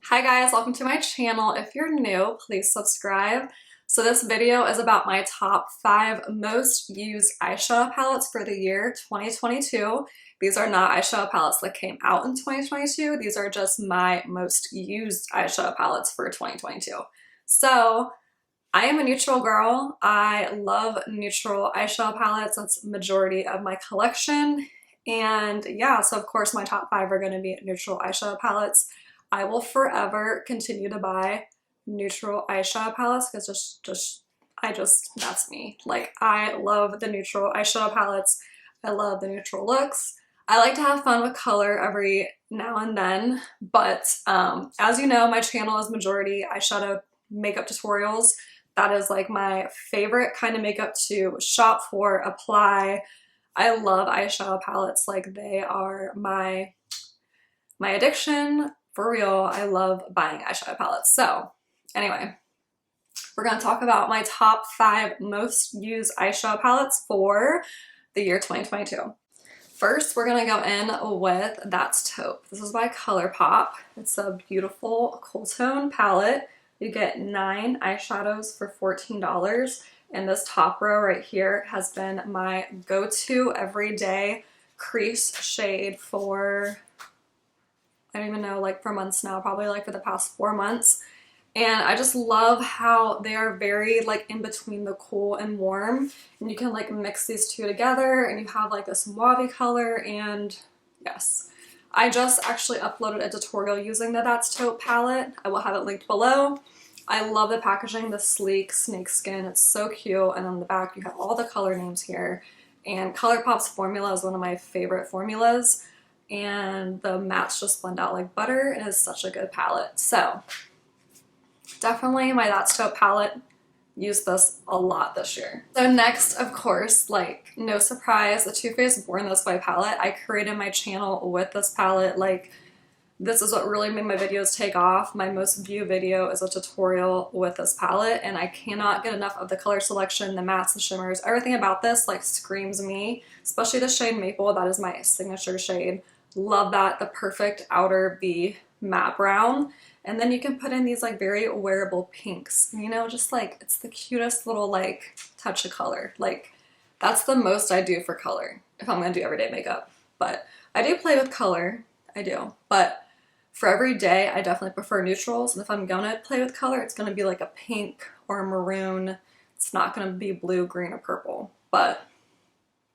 Hi guys, welcome to my channel. If you're new, please subscribe. So this video is about my top 5 most used eyeshadow palettes for the year 2022. These are not eyeshadow palettes that came out in 2022. These are just my most used eyeshadow palettes for 2022. So I am a neutral girl. I love neutral eyeshadow palettes. That's the majority of my collection. And yeah, so of course my top 5 are going to be neutral eyeshadow palettes. I will forever continue to buy neutral eyeshadow palettes because that's me. Like, I love the neutral eyeshadow palettes. I love the neutral looks. I like to have fun with color every now and then, but as you know, my channel is majority eyeshadow makeup tutorials. That is like my favorite kind of makeup to shop for, apply. I love eyeshadow palettes. Like, they are my addiction. For real, I love buying eyeshadow palettes. So anyway, we're going to talk about my top 5 most used eyeshadow palettes for the year 2022. First, we're going to go in with That's Taupe. This is by Colourpop. It's a beautiful cool tone palette. You get 9 eyeshadows for $14. And this top row right here has been my go-to everyday crease shade for, I don't even know, like for months now, probably like for the past 4 months. And I just love how they are very like in between the cool and warm, and you can like mix these two together and you have like this mauve color. And yes, I just actually uploaded a tutorial using the That's Taupe palette. I will have it linked below. I love the packaging, the sleek snakeskin, it's so cute. And on the back you have all the color names here. And Colourpop's formula is one of my favorite formulas. And the mattes just blend out like butter. It is such a good palette. So definitely my That's Taupe palette. Used this a lot this year. So next, of course, like no surprise, the Too Faced Born This Way palette. I created my channel with this palette. Like, this is what really made my videos take off. My most viewed video is a tutorial with this palette, and I cannot get enough of the color selection, the mattes, the shimmers, everything about this like screams me, especially the shade Maple. That is my signature shade. Love that. The perfect outer V matte brown. And then you can put in these like very wearable pinks, you know, just like it's the cutest little like touch of color. Like, that's the most I do for color if I'm gonna do everyday makeup. But I do play with color, I do, but for every day I definitely prefer neutrals. And if I'm gonna play with color, it's gonna be like a pink or a maroon. It's not gonna be blue, green, or purple. But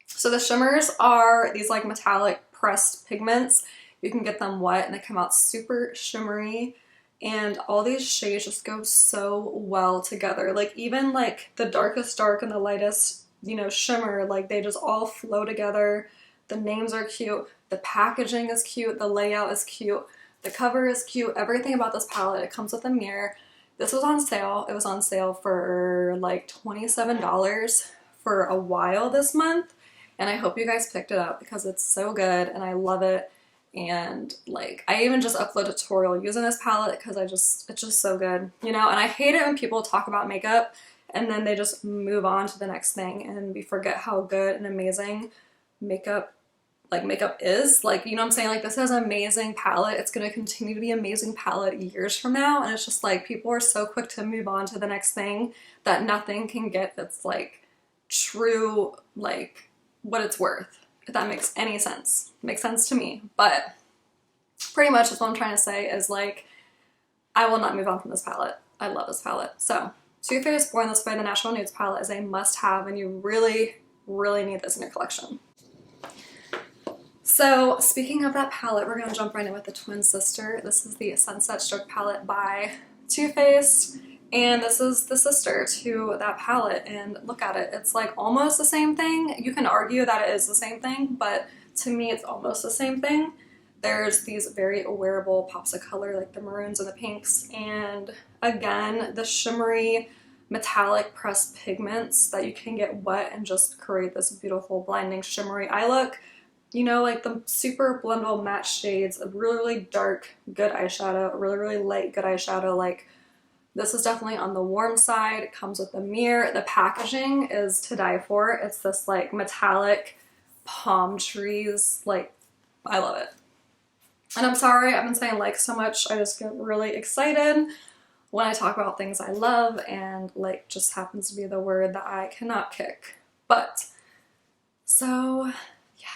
so the shimmers are these like metallic pressed pigments. You can get them wet and they come out super shimmery, and all these shades just go so well together. Like, even like the darkest dark and the lightest, you know, shimmer, like they just all flow together. The names are cute, the packaging is cute, the layout is cute, the cover is cute, everything about this palette. It comes with a mirror. This was on sale. It was on sale for like $27 for a while this month. And I hope you guys picked it up because it's so good and I love it. And like, I even just uploaded a tutorial using this palette because it's just so good, you know. And I hate it when people talk about makeup and then they just move on to the next thing and we forget how good and amazing makeup is. Like, you know what I'm saying? Like, this is an amazing palette. It's going to continue to be an amazing palette years from now. And it's just like, people are so quick to move on to the next thing that nothing can get that's like true, like what it's worth, if that makes any sense. It makes sense to me. But pretty much what I'm trying to say is like, I will not move on from this palette. I love this palette. So Too Faced Born This Way, the Natural Nudes palette, is a must-have, and you really, really need this in your collection. So speaking of that palette, we're going to jump right in with the twin sister. This is the Sunset Stroke palette by Too Faced, and this is the sister to that palette. And look at it. It's like almost the same thing. You can argue that it is the same thing, but to me it's almost the same thing. There's these very wearable pops of color like the maroons and the pinks, and again the shimmery metallic pressed pigments that you can get wet and just create this beautiful blinding shimmery eye look. You know, like the super blendable matte shades, a really, really dark, good eyeshadow, a really, really light, good eyeshadow. Like, this is definitely on the warm side. It comes with a mirror. The packaging is to die for. It's this like metallic palm trees. Like, I love it. And I'm sorry I've been saying like so much, I just get really excited when I talk about things I love, and like just happens to be the word that I cannot kick. But so yeah,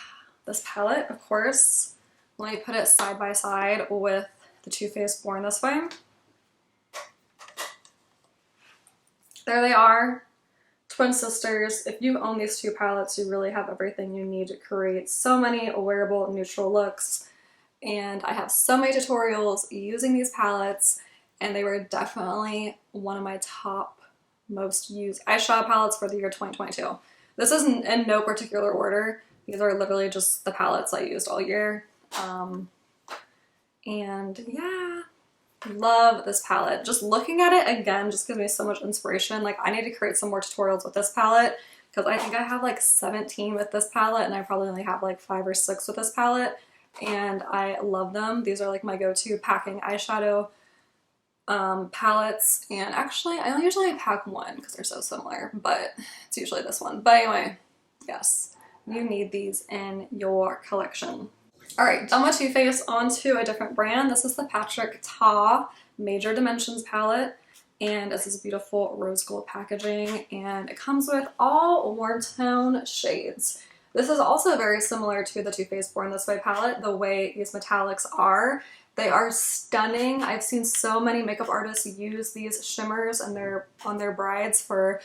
this palette, of course, let me put it side by side with the Too Faced Born This Way. There they are, twin sisters. If you own these two palettes, you really have everything you need to create so many wearable neutral looks. And I have so many tutorials using these palettes, and they were definitely one of my top most used eyeshadow palettes for the year 2022. This is in no particular order. These are literally just the palettes I used all year. And yeah, love this palette. Just looking at it again just gives me so much inspiration. Like, I need to create some more tutorials with this palette, because I think I have like 17 with this palette, and I probably only have like 5 or 6 with this palette. And I love them. These are like my go-to packing eyeshadow palettes. And actually, I usually pack one because they're so similar, but it's usually this one. But anyway, yes, you need these in your collection. All right, done with Too Faced, onto a different brand. This is the Patrick Ta Major Dimensions palette, and it's this beautiful rose gold packaging, and it comes with all warm tone shades. This is also very similar to the Too Faced Born This Way palette, the way these metallics are. They are stunning. I've seen so many makeup artists use these shimmers on their brides for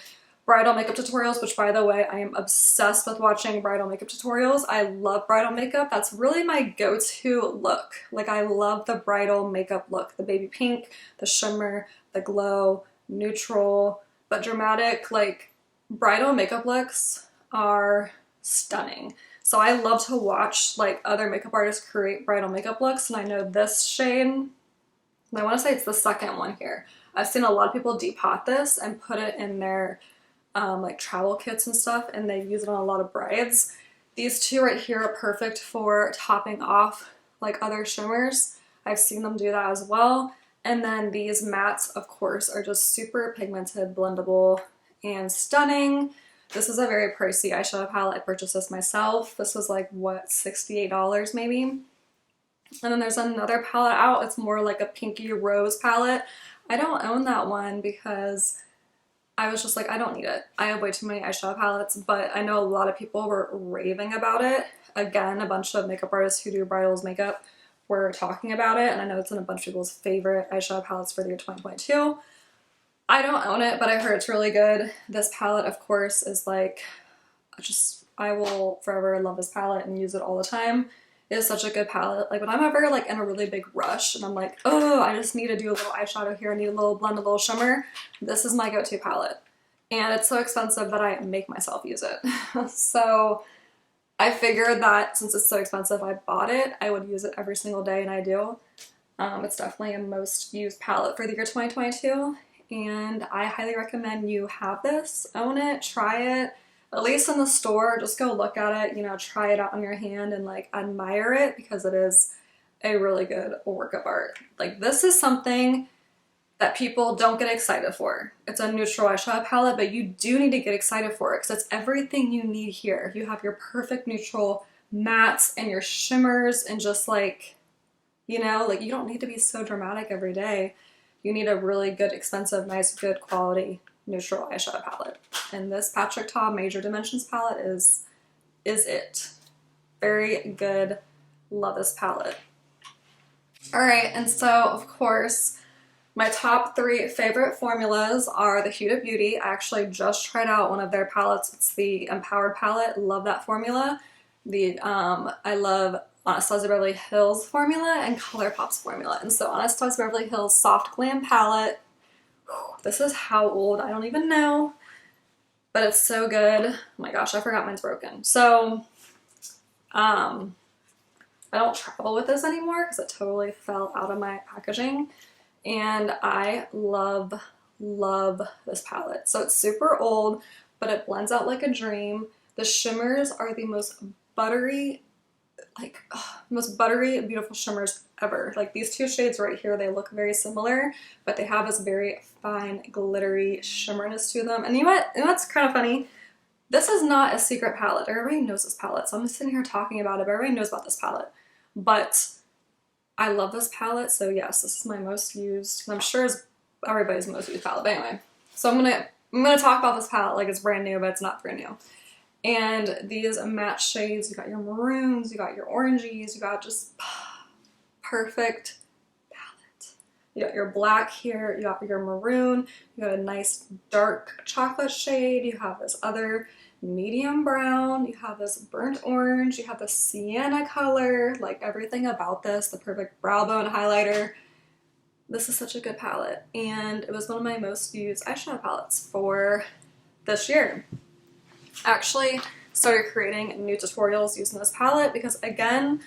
bridal makeup tutorials, which, by the way, I am obsessed with watching bridal makeup tutorials. I love bridal makeup. That's really my go-to look. Like, I love the bridal makeup look. The baby pink, the shimmer, the glow, neutral, but dramatic. Like, bridal makeup looks are stunning. So I love to watch like other makeup artists create bridal makeup looks, and I know this shade, and I want to say it's the second one here. I've seen a lot of people depot this and put it in their like travel kits and stuff, and they use it on a lot of brides. These two right here are perfect for topping off like other shimmers. I've seen them do that as well. And then these mattes, of course, are just super pigmented, blendable, and stunning. This is a very pricey eyeshadow palette. I purchased this myself. This was like, what, $68 maybe? And then there's another palette out. It's more like a pinky rose palette. I don't own that one because I was just like, I don't need it. I have way too many eyeshadow palettes, but I know a lot of people were raving about it. Again, a bunch of makeup artists who do bridals makeup were talking about it, and I know it's in a bunch of people's favorite eyeshadow palettes for the year 2022. I don't own it, but I heard it's really good. This palette, of course, is like, I will forever love this palette and use it all the time. It is such a good palette. Like, when I'm ever like in a really big rush and I'm like, oh, I just need to do a little eyeshadow here, I need a little blend, a little shimmer, this is my go-to palette. And it's so expensive that I make myself use it. So I figured that since it's so expensive, I bought it. I would use it every single day, and I do. It's definitely a most used palette for the year 2022. And I highly recommend you have this, own it, try it, at least in the store. Just go look at it, you know, try it out on your hand and like admire it, because it is a really good work of art. Like, this is something that people don't get excited for. It's a neutral eyeshadow palette, but you do need to get excited for it, because it's everything you need here. You have your perfect neutral mattes and your shimmers, and just like, you know, like, you don't need to be so dramatic every day. You need a really good, expensive, nice, good quality neutral eyeshadow palette. And this Patrick Ta Major Dimensions palette is it. Very good. Love this palette. All right, and so, of course, my top 3 favorite formulas are the Huda Beauty. I actually just tried out one of their palettes. It's the Empowered palette. Love that formula. I love Anastasia Beverly Hills formula and Colourpop's formula. And so Anastasia Beverly Hills Soft Glam palette, this is how old, I don't even know, but it's so good. Oh my gosh, I forgot mine's broken. So I don't travel with this anymore because it totally fell out of my packaging, and I love this palette. So it's super old, but it blends out like a dream. The shimmers are the most buttery, beautiful shimmers ever. Like, these two shades right here, they look very similar, but they have this very fine, glittery shimmerness to them. And you know what's kind of funny? This is not a secret palette. Everybody knows this palette, so I'm just sitting here talking about it, but everybody knows about this palette. But I love this palette, so yes, this is my most used, and I'm sure it's everybody's most used palette, but anyway. So I'm gonna talk about this palette like it's brand new, but it's not brand new. And these matte shades, you got your maroons, you got your oranges, you got just perfect palette. You got your black here, you got your maroon, you got a nice dark chocolate shade, you have this other medium brown, you have this burnt orange, you have the sienna color, like everything about this, the perfect brow bone highlighter. This is such a good palette, and it was one of my most used eyeshadow palettes for this year. I actually started creating new tutorials using this palette because, again,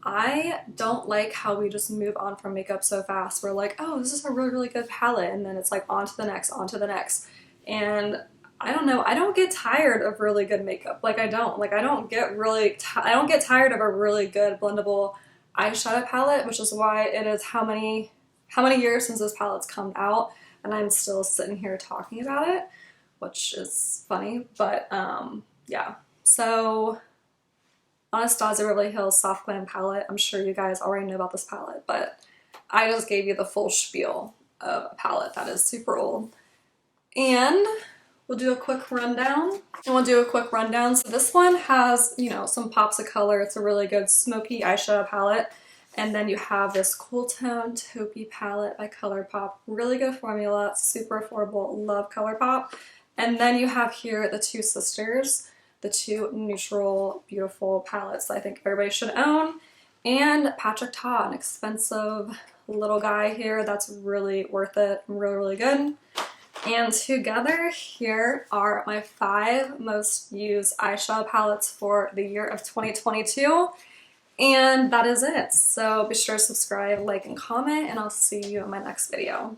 I don't like how we just move on from makeup so fast. We're like, oh, this is a really, really good palette, and then it's like on to the next, on to the next. And I don't know, I don't get tired of really good makeup. Like I don't get tired of a really good blendable eyeshadow palette, which is why it is how many years since this palette's come out, and I'm still sitting here talking about it, which is funny, but yeah. So Anastasia Beverly Hills Soft Glam palette, I'm sure you guys already know about this palette, but I just gave you the full spiel of a palette that is super old. And we'll do a quick rundown. So this one has, you know, some pops of color. It's a really good smoky eyeshadow palette. And then you have this Cool Tone Taupe palette by Colourpop. Really good formula, super affordable, love Colourpop. And then you have here the two sisters, the two neutral, beautiful palettes that I think everybody should own. And Patrick Ta, an expensive little guy here that's really worth it, really, really good. And together here are my 5 most used eyeshadow palettes for the year of 2022. And that is it. So be sure to subscribe, like, and comment, and I'll see you in my next video.